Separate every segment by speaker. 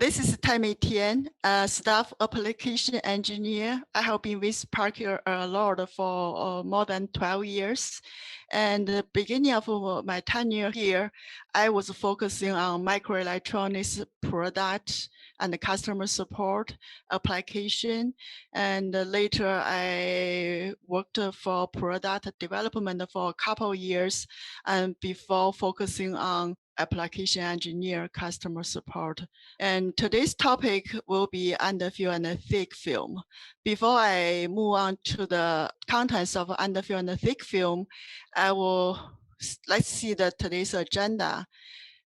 Speaker 1: This is Tammy Tian, a staff application engineer. I have been with Parker Lord for more than 12 years. And the beginning of my tenure here, I was focusing on microelectronics product and customer support application. And later I worked for product development for a couple of years and before focusing on application engineer customer support. And today's topic will be underfill and thick film. Before I move on to the contents of underfill and thick film, let's see today's agenda.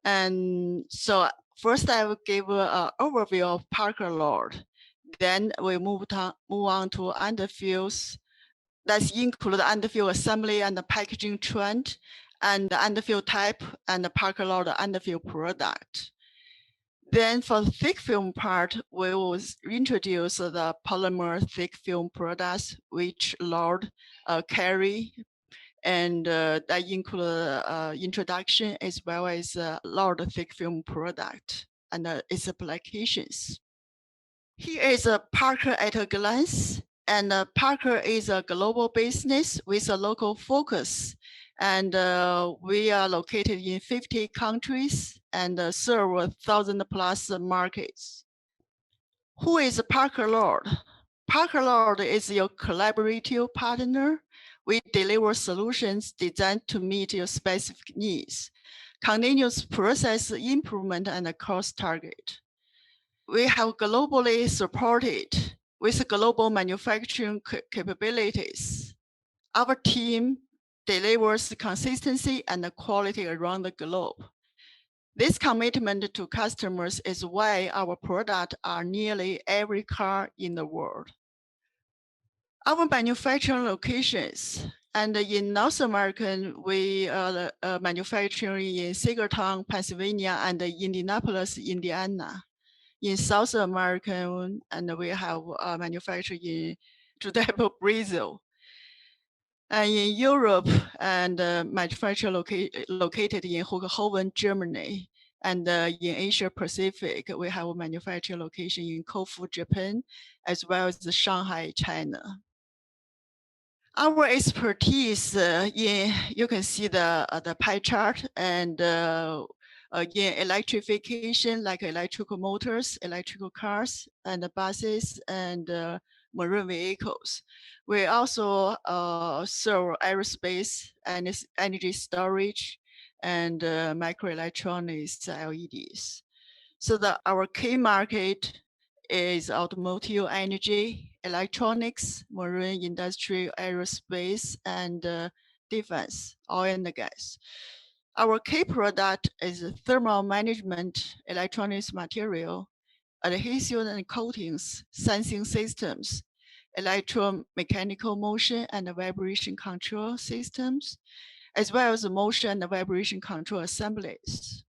Speaker 1: And so first I will give an overview of Parker Lord. Then we move on to underfills. That include underfill assembly and the packaging trend, and the underfill type, and the Parker Lord underfill product. Then for the thick film part, we will introduce the polymer thick film products, which Lord carry, and that include introduction as well as Lord thick film product and its applications. Here is a Parker at a glance. And Parker is a global business with a local focus. And we are located in 50 countries and serve 1,000 plus markets. Who is Parker Lord? Parker Lord is your collaborative partner. We deliver solutions designed to meet your specific needs, continuous process improvement, and a cost target. We have globally supported with global manufacturing capabilities. Our team delivers consistency and quality around the globe. This commitment to customers is why our products are nearly every car in the world. Our manufacturing locations, and in North America, we are manufacturing in Sagertown, Pennsylvania, and Indianapolis, Indiana. In South America, and we have manufacturing in Judepo, Brazil. And in Europe, and manufacturing located in Hohenhoven, Germany. And in Asia Pacific, we have a manufacturing location in Kofu, Japan, as well as Shanghai, China. Our expertise you can see the pie chart, and again, electrification, like electrical motors, electrical cars, and buses, and marine vehicles. We also serve aerospace and energy storage, and microelectronics, LEDs. So our key market is automotive, energy, electronics, marine industry, aerospace, and defense, oil and gas. Our key product is thermal management, electronics material, adhesive and coatings, sensing systems, electromechanical motion and vibration control systems, as well as motion and vibration control assemblies.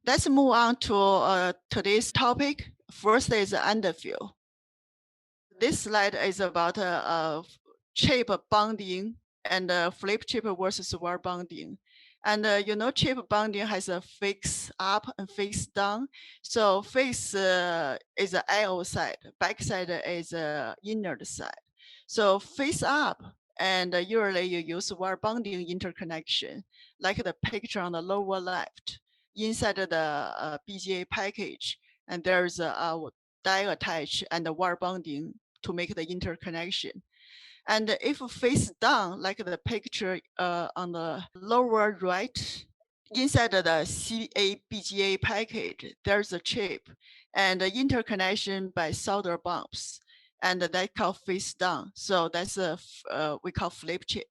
Speaker 1: Let's move on to today's topic. First is underfill. This slide is about chip bonding and flip chip versus wire bonding. And chip bonding has a face up and face down. So face is the outside, back side is the inner side. So face up, and usually you use wire bonding interconnection, like the picture on the lower left. Inside the BGA package, and there's a die attached and the wire bonding to make the interconnection. And if face down, like the picture on the lower right, inside the BGA package, there's a chip and the interconnection by solder bumps, and that called face down. So that's we call flip chip.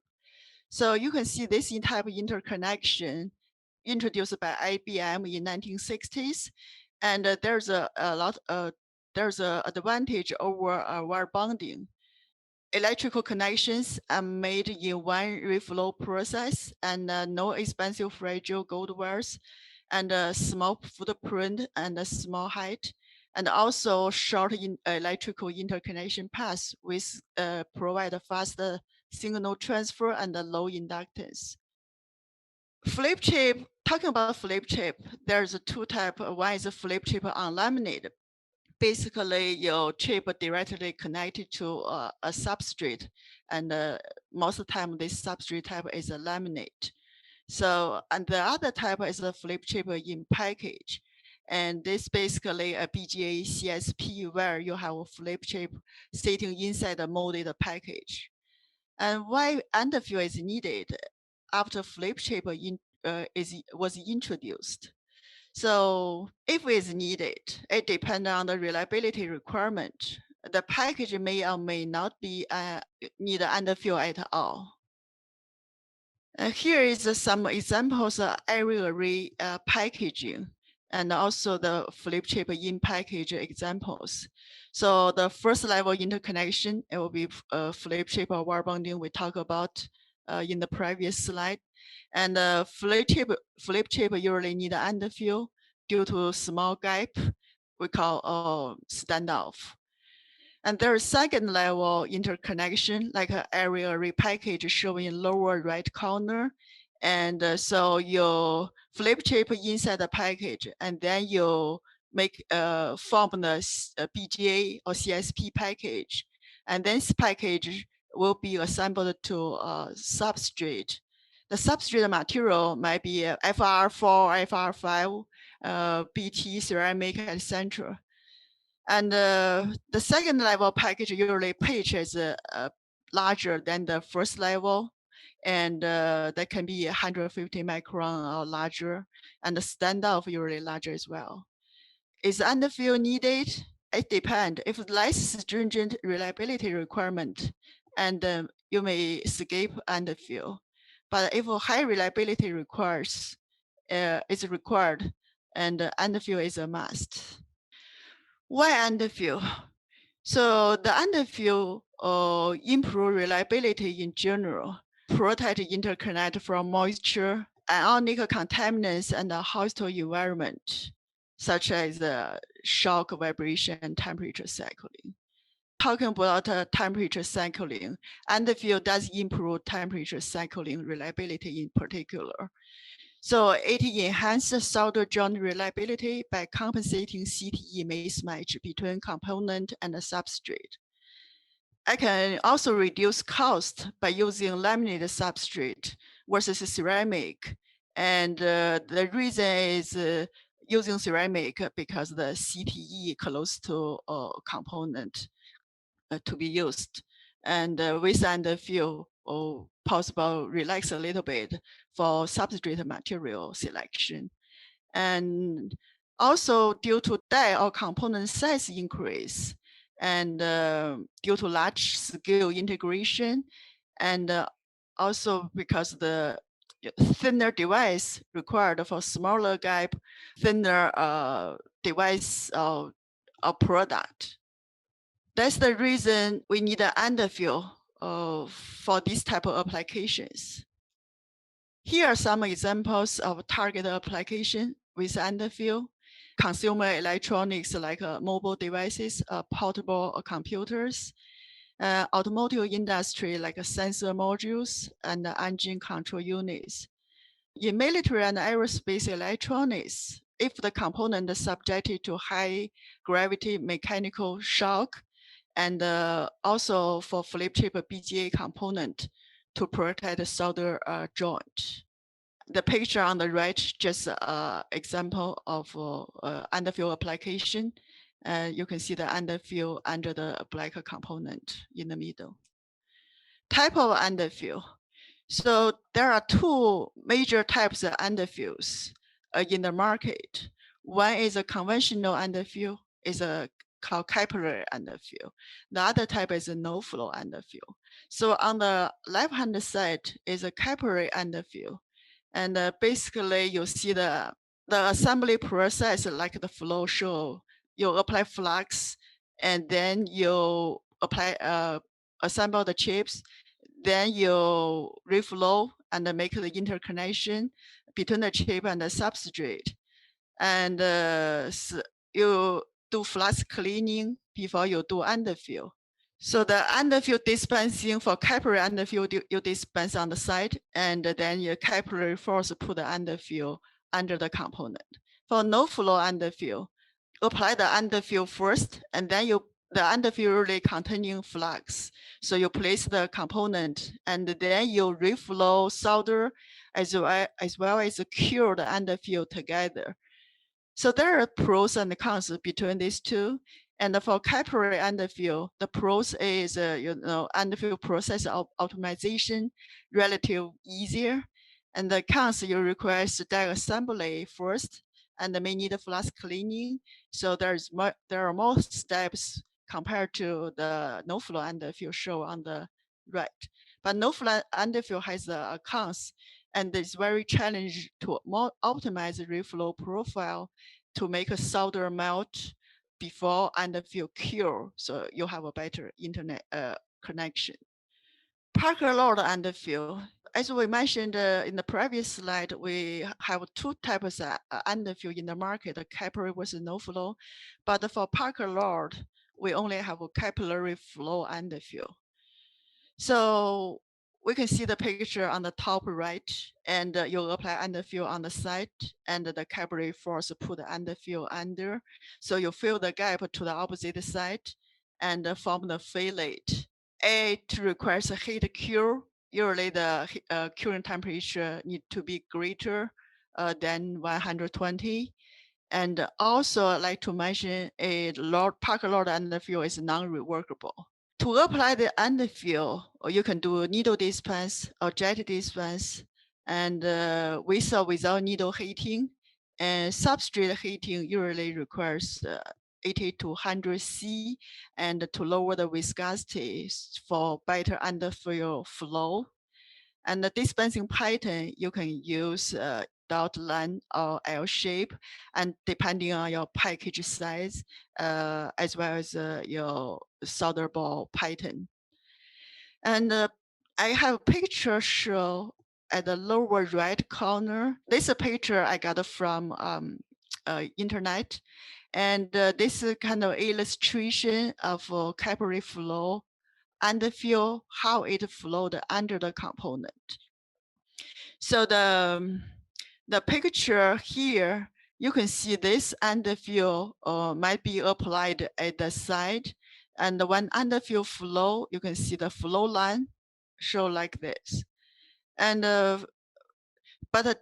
Speaker 1: So you can see this type of interconnection introduced by IBM in 1960s, and there's a advantage over wire bonding. Electrical connections are made in one reflow process, and no expensive fragile gold wires, and a small footprint and a small height, and also short electrical interconnection paths with provide faster signal transfer and low inductance. Flip chip Talking about flip chip, there's two types. One is a flip chip on laminate. Basically, your chip directly connected to a substrate, and most of the time, this substrate type is a laminate. So, and the other type is a flip chip in package. And this basically a BGA CSP where you have a flip chip sitting inside a molded package. And why underfill is needed after flip chip was introduced. So if it's needed, it depends on the reliability requirement. The package may or may not be need underfill at all. Here is some examples of area array packaging and also the flip chip in package examples. So the first level interconnection, it will be flip chip or wire bonding we talked about in the previous slide. And flip chip usually need underfill due to small gap we call standoff. And there's second level interconnection, like an area array package showing lower right corner. And so you flip chip inside the package, and then you make form the BGA or CSP package. And then this package will be assembled to a substrate. The substrate material might be FR4, FR5, BT, ceramic, etc. And the second level package usually pitch is larger than the first level. And that can be 150 micron or larger. And the standoff usually larger as well. Is underfill needed? It depends. If less stringent reliability requirement, and you may skip underfill. But if high reliability is required, and underfill is a must. Why underfill? So the underfill improve reliability in general, protect interconnect from moisture, ionic contaminants, and a hostile environment, such as shock, vibration, and temperature cycling. Talking about temperature cycling, underfill does improve temperature cycling reliability in particular. So it enhances solder joint reliability by compensating CTE mismatch between component and the substrate. I can also reduce cost by using laminated substrate versus ceramic. And the reason is using ceramic because the CTE close to component to be used. And with underfill, possible relax a little bit for substrate material selection. And also due to die or component size increase, and due to large scale integration, and also because the thinner device required for smaller gap, thinner device or product. That's the reason we need an underfill for this type of applications. Here are some examples of target application with underfill. Consumer electronics like mobile devices, portable computers, automotive industry like sensor modules and engine control units. In military and aerospace electronics, if the component is subjected to high gravity mechanical shock, and also for flip chip BGA component to protect the solder joint. The picture on the right just an example of underfill application. You can see the underfill under the black component in the middle. Type of underfill. So there are two major types of underfills in the market. One is a conventional underfill, is called capillary underfill. The other type is a no-flow underfill. So on the left-hand side is a capillary underfill. And basically you see the assembly process like the flow show. You apply flux and then you apply assemble the chips, then you reflow and make the interconnection between the chip and the substrate. And so you do flux cleaning before you do underfill. So the underfill dispensing for capillary underfill, you dispense on the side, and then your capillary force put the underfill under the component. For no flow underfill, apply the underfill first, and then the underfill really containing flux. So you place the component, and then you reflow solder as well as cure the underfill together. So there are pros and cons between these two. And for capillary underfill, the pros is underfill process optimization, relative easier. And the cons, you require stack assembly first, and may need flux cleaning. So there are more steps compared to the no flow underfill show on the right. But no flow underfill has a cons, and it's very challenging to more optimize the reflow profile to make a solder melt before underfill cure, so you have a better internet connection. Parker load underfill. As we mentioned in the previous slide, we have two types of underfill in the market, capillary versus no flow. But for Parker load, we only have a capillary flow underfill. So we can see the picture on the top right, and you apply underfill on the side, and the capillary force put the underfill under. So you fill the gap to the opposite side and form the fillet. It requires a heat cure. Usually the curing temperature need to be greater than 120. And also I'd like to mention a Parker load underfill is non-reworkable. To apply the underfill, or you can do needle dispense or jet dispense, and with or without needle heating. And substrate heating usually requires 80 to 100 C, and to lower the viscosity for better underfill flow. And the dispensing pattern, you can use dot line or L shape, and depending on your package size, as well as your solder ball pattern. And I have a picture show at the lower right corner. This is a picture I got from internet. And this is kind of illustration of capillary flow underfill, how it flowed under the component. So the picture here, you can see this underfill might be applied at the side. And when underfill flow, you can see the flow line show like this. And but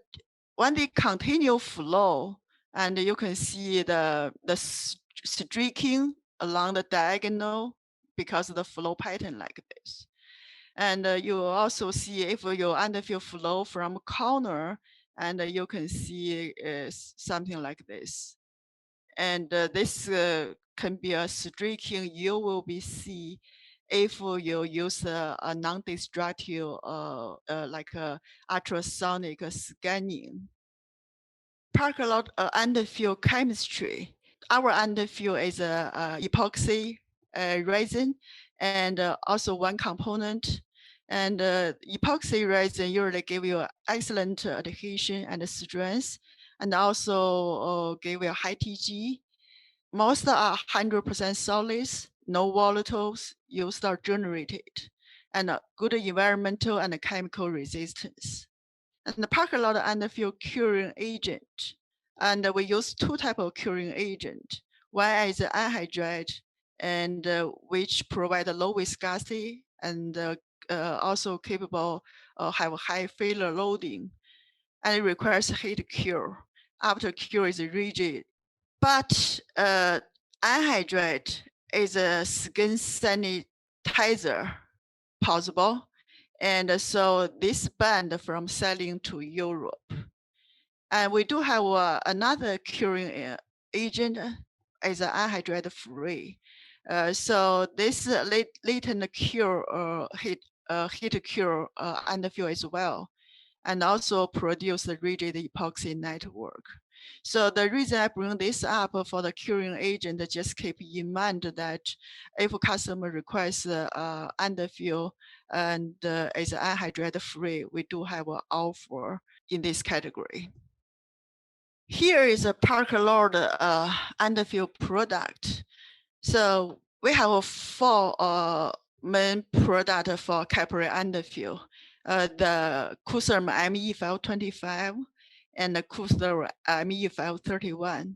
Speaker 1: when they continue flow, and you can see the streaking along the diagonal because of the flow pattern like this. And you will also see if your underfill flow from corner, and you can see something like this. And this can be a streaking you will be see if you use a non-destructive like ultrasonic scanning. Parker load underfill chemistry. Our underfill is a epoxy resin, and also one component. And epoxy resin usually give you excellent adhesion and strength, and also give you high TG. Most are 100% solids, no volatiles used or generated, and good environmental and chemical resistance. And the Parker load underfill curing agent. And we use two types of curing agent. One is anhydride, and which provide low viscosity and also capable of have high failure loading. And it requires heat cure. After cure is rigid. But anhydride is a skin sanitizer possible. And so this banned from selling to Europe. And we do have another curing agent is anhydride free. So this latent cure heat cure underfill as well, and also produce the rigid epoxy network. So the reason I bring this up for the curing agent, just keep in mind that if a customer requests underfill and is anhydride free, we do have an offer in this category. Here is a Parker load underfill product. So we have 4 main product for capillary underfill. The Kusarm ME525, and the Coulthard ME531.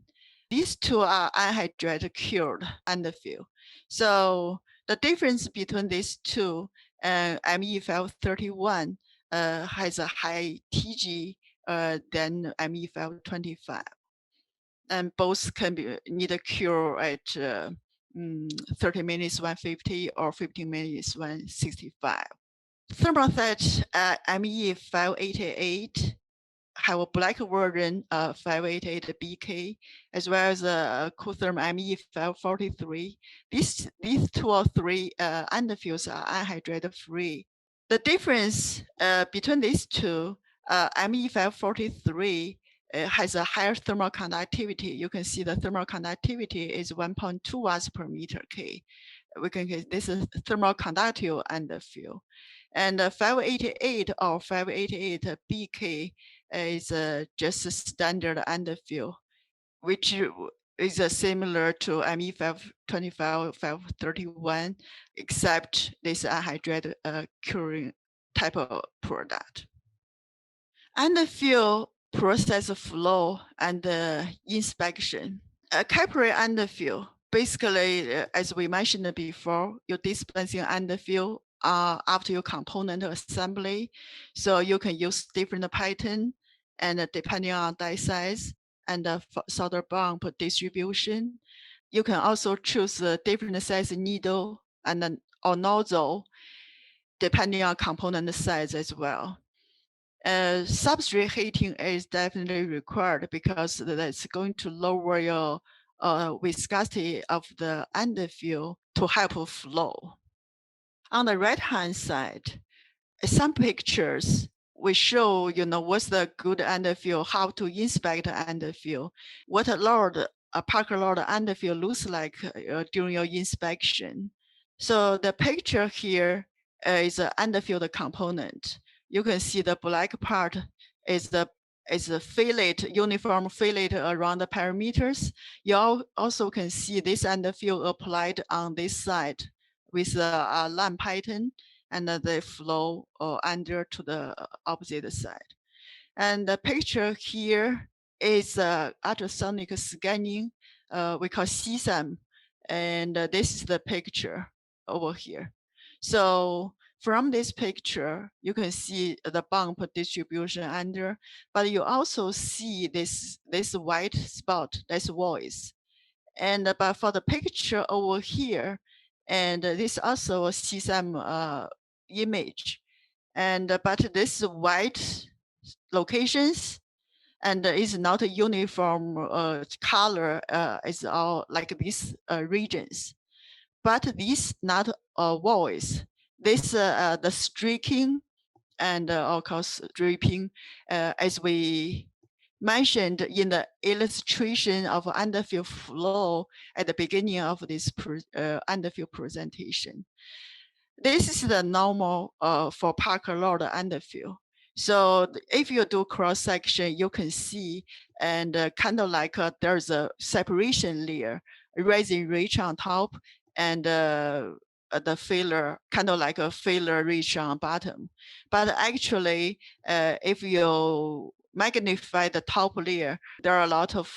Speaker 1: These two are anhydride cured underfill. So the difference between these two, ME531 has a high TG than ME525. And both can be need a cure at 30 minutes 150 or 15 minutes 165. Thermoset ME588 have a black version of 588BK, as well as a Coulthard ME543. These two or three underfills are anhydride free. The difference between these two, ME543 has a higher thermal conductivity. You can see the thermal conductivity is 1.2 watts per meter K. We can get this is thermal conductive underfill. And 588 or 588 BK is just a standard underfill, which is similar to ME525, 531, except this anhydride curing type of product. Underfill process flow and inspection. A capillary underfill, basically, as we mentioned before, you're dispensing underfill after your component assembly. So you can use different pattern and depending on die size and solder bump distribution. You can also choose a different size needle and or nozzle depending on component size as well. Substrate heating is definitely required because that's going to lower your viscosity of the underfill to help flow. On the right-hand side, some pictures we show, what's the good underfill, how to inspect the underfill, what a Parker Lord underfill looks like during your inspection. So the picture here is an underfilled component. You can see the black part is a fillet, uniform fillet around the parameters. You also can see this underfill applied on this side with a line pattern, and they flow under to the opposite side. And the picture here is ultrasonic scanning, we call CSAM, and this is the picture over here. So from this picture, you can see the bump distribution under, but you also see this white spot, that's voice. And but for the picture over here, and this also a CSAM image, and but this white locations and is not a uniform color. It's all like these regions, but these not voice. This the streaking and of course dripping, as we mentioned in the illustration of underfill flow at the beginning of this underfill presentation. This is the normal for Parker Lord underfill. So if you do cross section, you can see and kind of like there's a separation layer, resin rich on top, and the filler, kind of like a filler rich on bottom. But actually, if you magnify the top layer, there are a lot of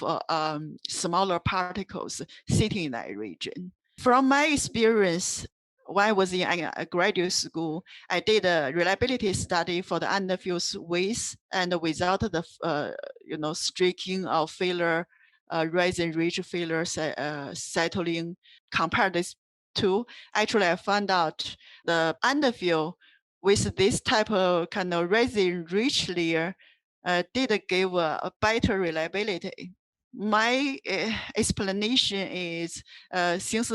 Speaker 1: smaller particles sitting in that region. From my experience, when I was in a graduate school, I did a reliability study for the underfills with and without the streaking of filler, resin-rich filler settling. Compare this two. Actually, I found out the underfill with this type of kind of resin-rich layer did give a better reliability. My explanation is since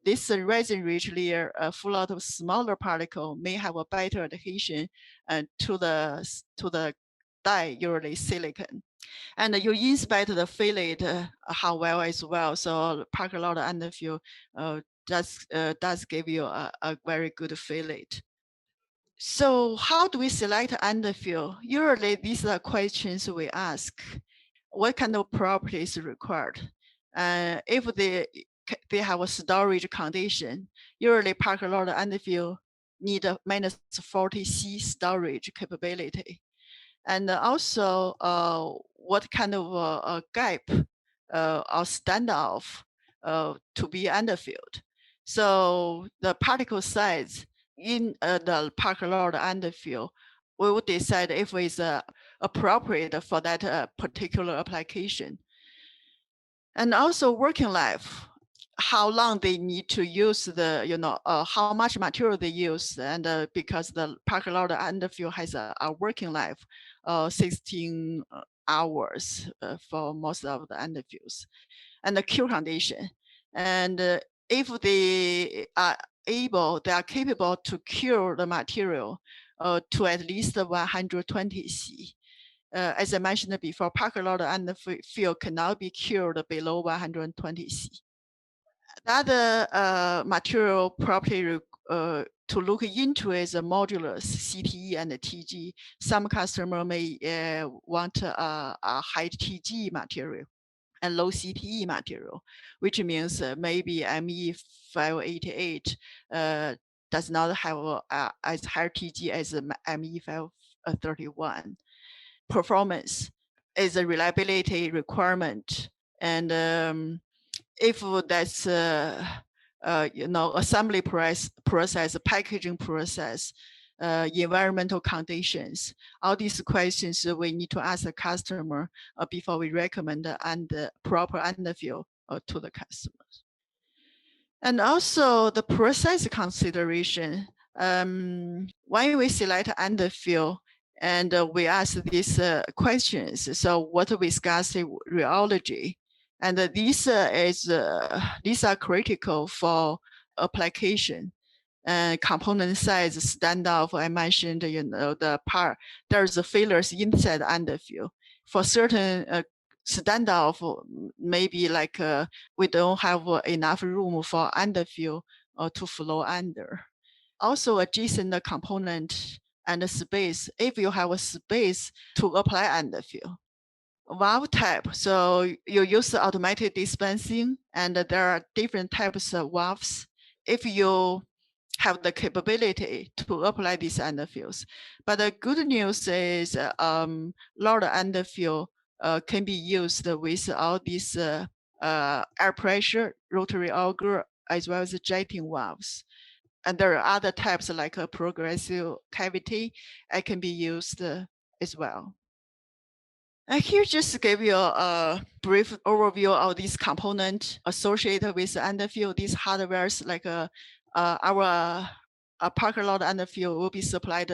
Speaker 1: this resin-rich layer full of smaller particle may have a better adhesion to the die, usually silicon. And you inspect the fillet how well as well. So Parker Lord underfill does give you a very good fillet. So how do we select underfill? Usually these are questions we ask. What kind of properties required? If they have a storage condition, usually Parker Lord underfill need a -40 C storage capability. and also what kind of a gap or standoff to be underfilled. So the particle size in the parking lot underfill, we will decide if it's appropriate for that particular application. And also working life, how long they need to use the, how much material they use. And because the parking lot underfill has a working life, 16 hours for most of the underfills, and the cure condition. And if they are they are capable to cure the material to at least 120 C. As I mentioned before, parking lot underfill cannot be cured below 120 C. The other material property to look into is a modulus CTE and TG. Some customer may want a high TG material and low CTE material, which means maybe ME 588 does not have as high TG as ME 531. Performance is a reliability requirement, and if that's assembly process, packaging process, environmental conditions, all these questions we need to ask the customer before we recommend the proper underfill to the customers. And also the process consideration. When we select underfill, and we ask these questions. So what we discuss in rheology, and these are critical for application. Component size standoff. I mentioned, the part there's a failures inside underfill. For certain standoff, maybe like we don't have enough room for underfill to flow under. Also adjacent component and space, if you have a space to apply underfill. Valve type, so you use automatic dispensing, and there are different types of valves. If you have the capability to apply these underfills. But the good news is lot of underfill can be used with all these air pressure, rotary auger, as well as jetting valves. And there are other types like a progressive cavity. It can be used as well. And here just to give you a brief overview of these components associated with underfill. These hardwares like our parking lot underfill will be supplied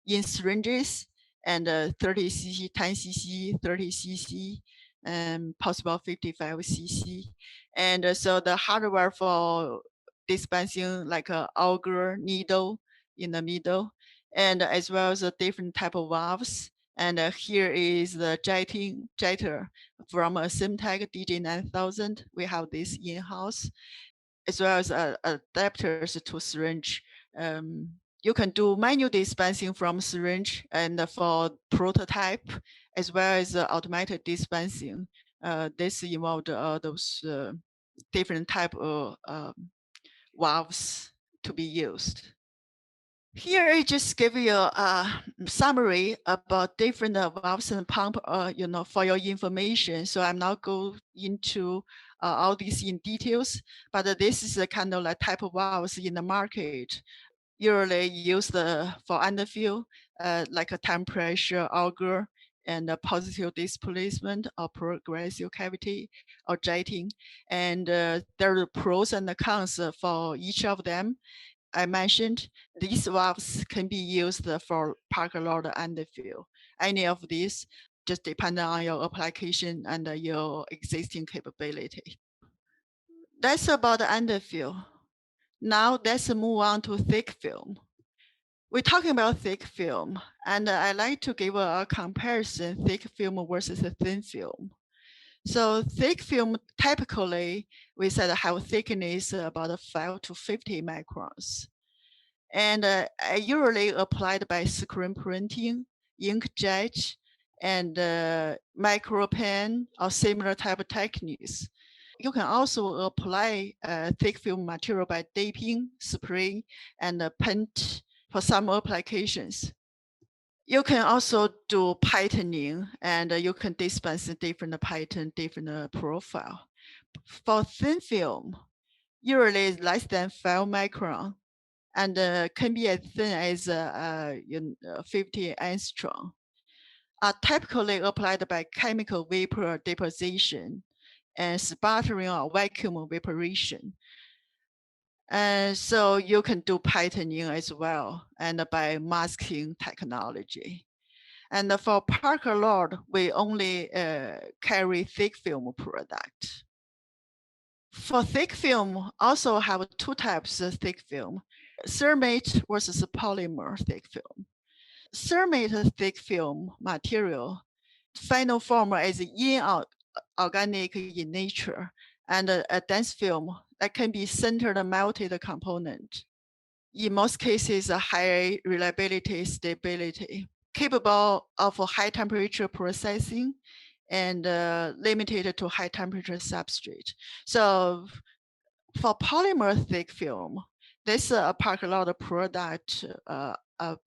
Speaker 1: in syringes and 30 cc, 10 cc, 30 cc, and possible 55 cc. And so the hardware for dispensing like a auger needle in the middle, and as well as a different type of valves. And here is the jetter from a Simtech DJ9000. We have this in-house, as well as adapters to syringe. You can do manual dispensing from syringe, and for prototype, as well as automatic dispensing. This involved those different type of valves to be used. Here I just give you a summary about different valves and pump, for your information. So I'm not going into all these in details, but this is a kind of like type of valves in the market. Usually used for underfill, like a temperature auger and a positive displacement or progressive cavity or jetting. And there are pros and cons for each of them. I mentioned these valves can be used for parking lot underfill. Any of these just depend on your application and your existing capability. That's about the underfill. Now let's move on to thick film. We're talking about thick film, and I like to give a comparison, thick film versus a thin film. So thick film, typically, we said have thickness about 5 to 50 microns. And usually applied by screen printing, inkjet, and micro pen or similar type of techniques. You can also apply thick film material by dipping, spray, and paint for some applications. You can also do patterning, and you can dispense different pattern, different profile. For thin film, usually less than 5 micron, and can be as thin as 50 angstrom. Are typically applied by chemical vapor deposition and sputtering or vacuum evaporation. And so you can do patterning as well, and by masking technology. And for Parker Lord, we only carry thick film product. For thick film, also have two types of thick film: ceramic versus polymer thick film. Ceramic thick film material final form is inorganic in nature, and a dense film that can be centered melted component. In most cases, a high reliability, stability, capable of high temperature processing, and limited to high temperature substrate. So for polymer thick film, this a Parker Lord product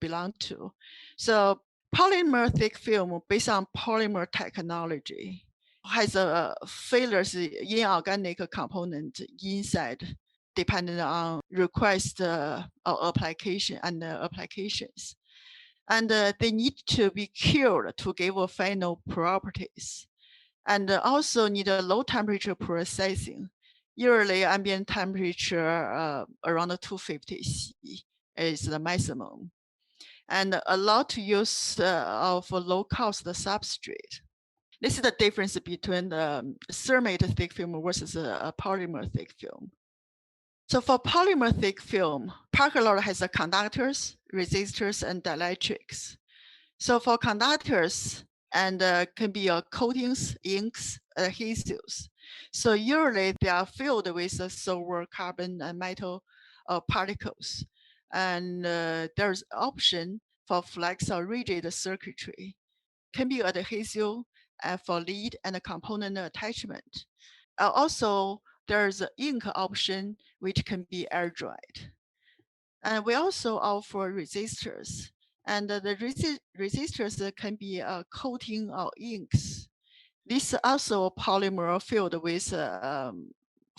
Speaker 1: belong to. So polymer thick film based on polymer technology has a failures inorganic component inside, depending on request or application and applications. And they need to be cured to give final properties. And also need a low temperature processing. Usually ambient temperature around 250 C is the maximum. And allow to use of low cost substrate. This is the difference between the ceramic thick film versus a polymer thick film. So for polymer thick film, Parker Lord has the conductors, resistors, and dielectrics. So for conductors, and can be coatings, inks, adhesives. So usually they are filled with silver, carbon, and metal particles. And there's option for flex or rigid circuitry. Can be adhesive for lead and component attachment. Also, there's an ink option, which can be air dried. And we also offer resistors. And the resistors can be coating or inks. This is also a polymer filled with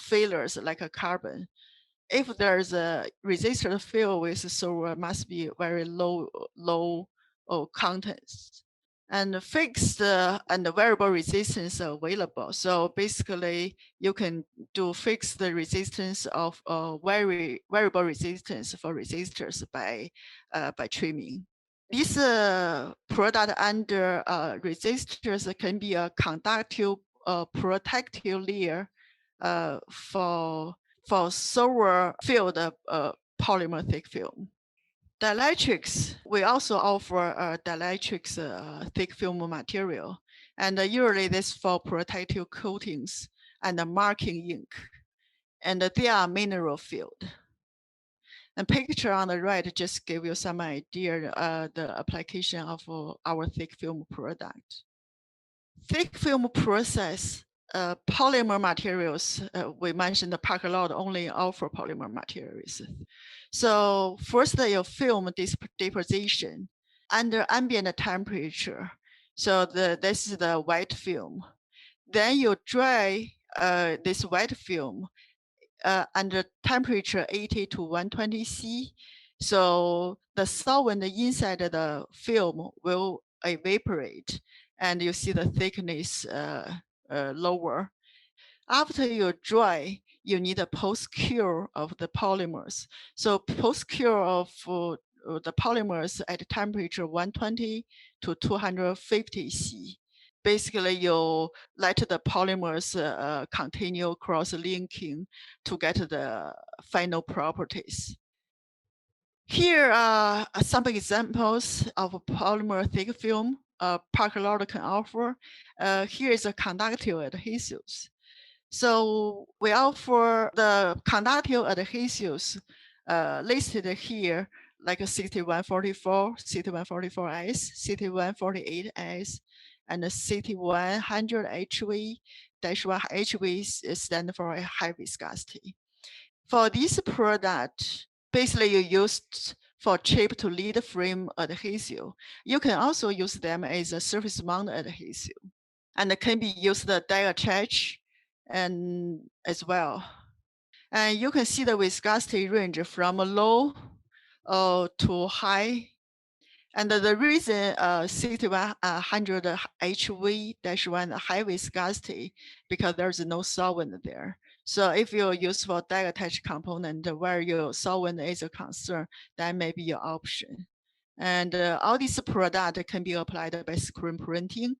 Speaker 1: failures like a carbon. If there's a resistor filled with silver, must be very low contents. And fixed and variable resistance available. So basically, you can do fixed resistance of variable resistance for resistors by trimming. This product under resistors can be a conductive protective layer for silver filled polymer thick film. Dielectrics, we also offer dielectrics thick film material. And usually this for protective coatings and marking ink. And they are mineral filled. And picture on the right just give you some idea the application of our thick film product. Thick film process, polymer materials, we mentioned the Parker Lord only offer polymer materials. So first your film deposition under ambient temperature. So this is the white film. Then you dry this white film under temperature 80 to 120 C. So the solvent inside the film will evaporate, and you see the thickness lower. After you dry, you need a post-cure of the polymers. So post-cure of the polymers at temperature 120 to 250 C. Basically, you let the polymers continue cross-linking to get the final properties. Here are some examples of polymer thick film Parker Lord can offer. Here is a conductive adhesives. So we offer the conductive adhesives listed here, like a 6144, CT144S, CT148S, and the CT100HV-1 stand for high viscosity. For this product, basically you use for chip to lead frame adhesive. You can also use them as a surface mount adhesive, and it can be used die attach and as well. And you can see the viscosity range from low to high. And the reason 6100 HV-1 high viscosity, because there's no solvent there. So if you use for die attach component where your solvent is a concern, that may be your option. And all these products can be applied by screen printing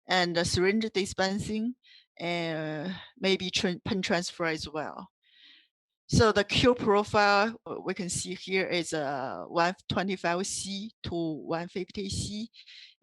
Speaker 1: and syringe dispensing, and maybe pen transfer as well. So the Q profile we can see here is 125C to 150C,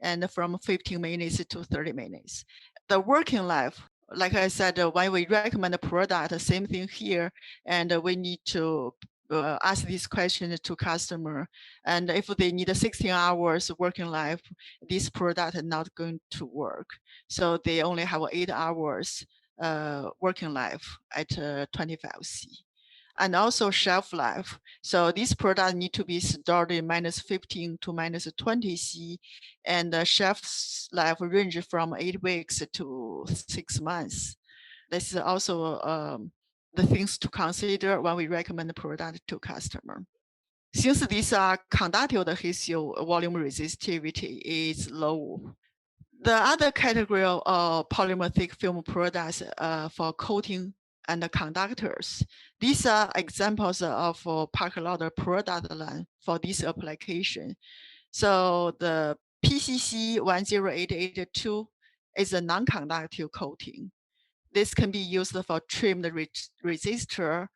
Speaker 1: and from 15 minutes to 30 minutes. The working life, like I said, when we recommend a product, same thing here, and we need to ask this question to customer. And if they need 16 hours working life, this product is not going to work. So they only have 8 hours working life at 25C. And also shelf life. So these products need to be stored in -15 to -20C, and the shelf life range from 8 weeks to 6 months. This is also the things to consider when we recommend the product to customer. Since these are conductive adhesive, volume resistivity is low. The other category of polymer thick film products for coating and the conductors. These are examples of Parker Lauder product line for this application. So the PCC 10882 is a non-conductive coating. This can be used for trimmed resistor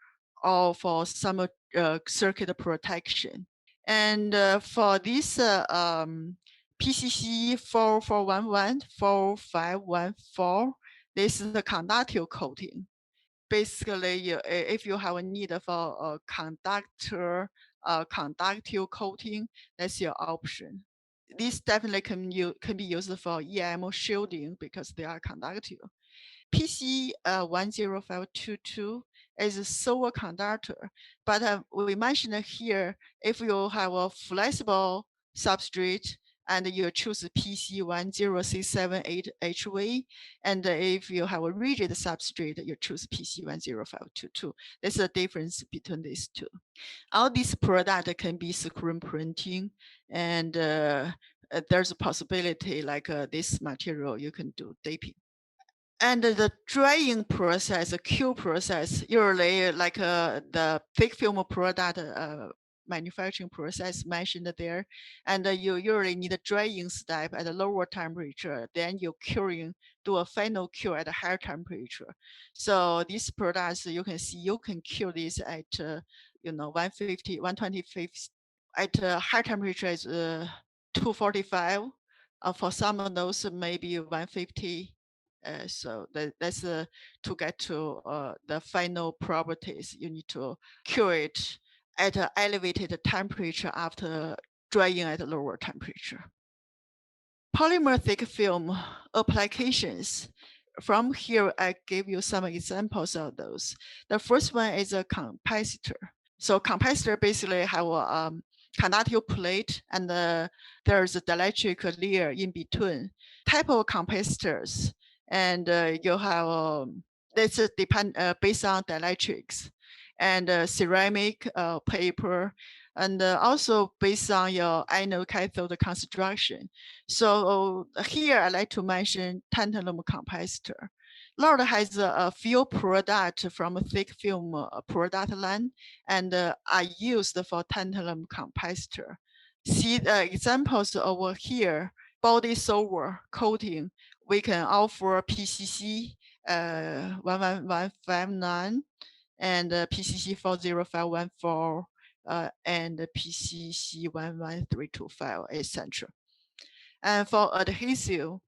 Speaker 1: or for some circuit protection. And for this PCC 4411, 4514, this is the conductive coating. Basically, if you have a need for a conductive coating, that's your option. These definitely can be used for EM shielding because they are conductive. PC 10522 is a silver conductor, but we mentioned here, if you have a flexible substrate and you choose PC 10678HV, and if you have a rigid substrate, you choose PC 10522. There's a difference between these two. All these products can be screen printing, and there's a possibility like this material you can do dipping. And the drying process, the Q process, usually like the thick film product manufacturing process mentioned there, and you usually need a drying step at a lower temperature, then you curing, do a final cure at a higher temperature. So these products, you can see, you can cure this at 150, 125, at high temperature is 245. For some of those, maybe 150. So that's to get to the final properties. You need to cure it at an elevated temperature after drying at a lower temperature. Polymer thick film applications. From here, I give you some examples of those. The first one is a capacitor. So capacitor basically have a conductive plate, and there's a dielectric layer in between. Type of capacitors, and you have this is based on dielectrics, and ceramic, paper, and also based on your anode cathode construction. So here I like to mention tantalum capacitor. Lauder has a few products from a thick film product line, and are used for tantalum capacitor. See the examples over here. Body silver coating, we can offer PCC 11159 and PCC 40514 and PCC 11325, etc. And for adhesive,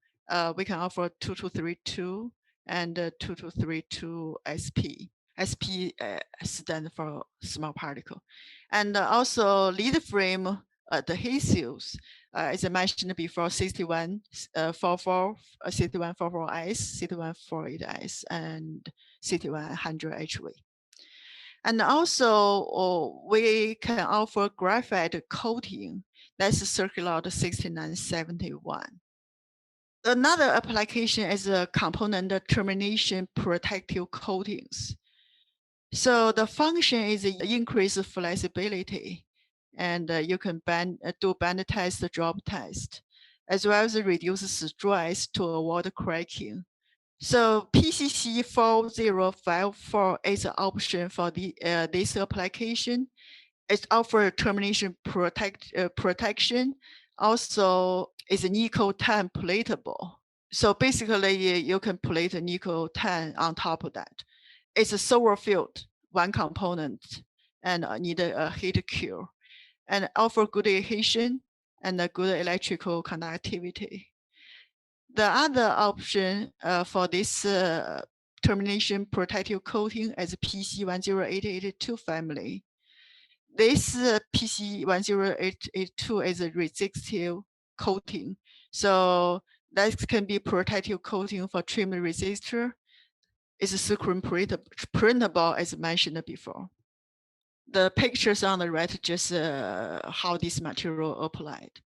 Speaker 1: we can offer 2232 and 2232 SP. SP stands for small particle. And also lead frame adhesives, as I mentioned before, 6144, 6144S, 6148S, and 6100 HV. And also, we can offer graphite coating. That's circular 6971. Another application is a component termination protective coatings. So the function is increase flexibility, and you can do bend test, drop test, as well as reduce stress to avoid cracking. So PCC 4054 is an option for this application. It offers termination protection. Also, is nickel tan platable. So basically, you can plate a nickel tan on top of that. It's a solar field, one component, and need a heat cure, and offer good adhesion and a good electrical conductivity. The other option for this termination protective coating is PC10882 family. This PC10882 is a resistive coating. So that can be protective coating for trim resistor. It's screen printable as mentioned before. The pictures on the right just how this material applied.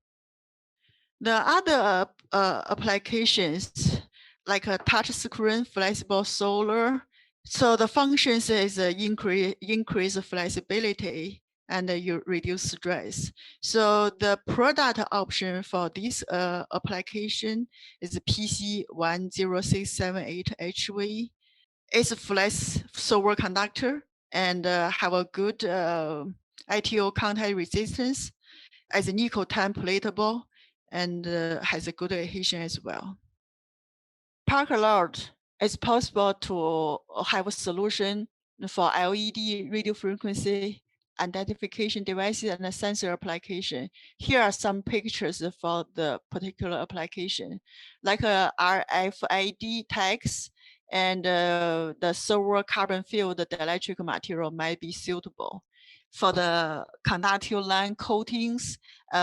Speaker 1: The other applications like a touch screen, flexible solar. So the functions is increase flexibility and you reduce stress. So the product option for this application is PC10678HV. It's a flex solar conductor and have a good ITO contact resistance as a nickel tan platable and has a good adhesion as well. Parker Loud, it's possible to have a solution for LED radio frequency identification devices and a sensor application. Here are some pictures for the particular application, like a RFID tags and the silver carbon field dielectric material might be suitable. For the conductive line coatings,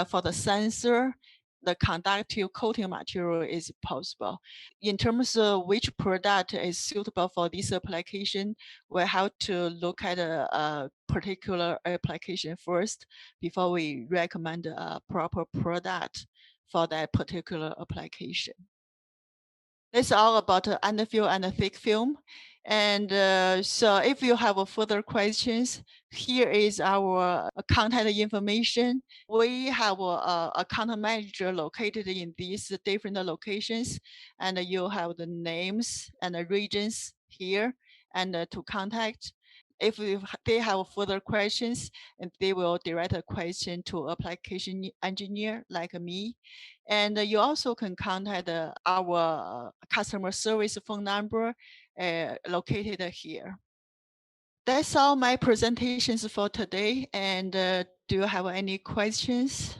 Speaker 1: for the sensor, the conductive coating material is possible. In terms of which product is suitable for this application, we have to look at a particular application first before we recommend a proper product for that particular application. That's all about underfill and thick film. And so if you have further questions, here is our contact information. We have a account manager located in these different locations, and you have the names and the regions here and to contact. If they have further questions, and they will direct a question to application engineer like me. And you also can contact our customer service phone number located here. That's all my presentations for today. And do you have any questions?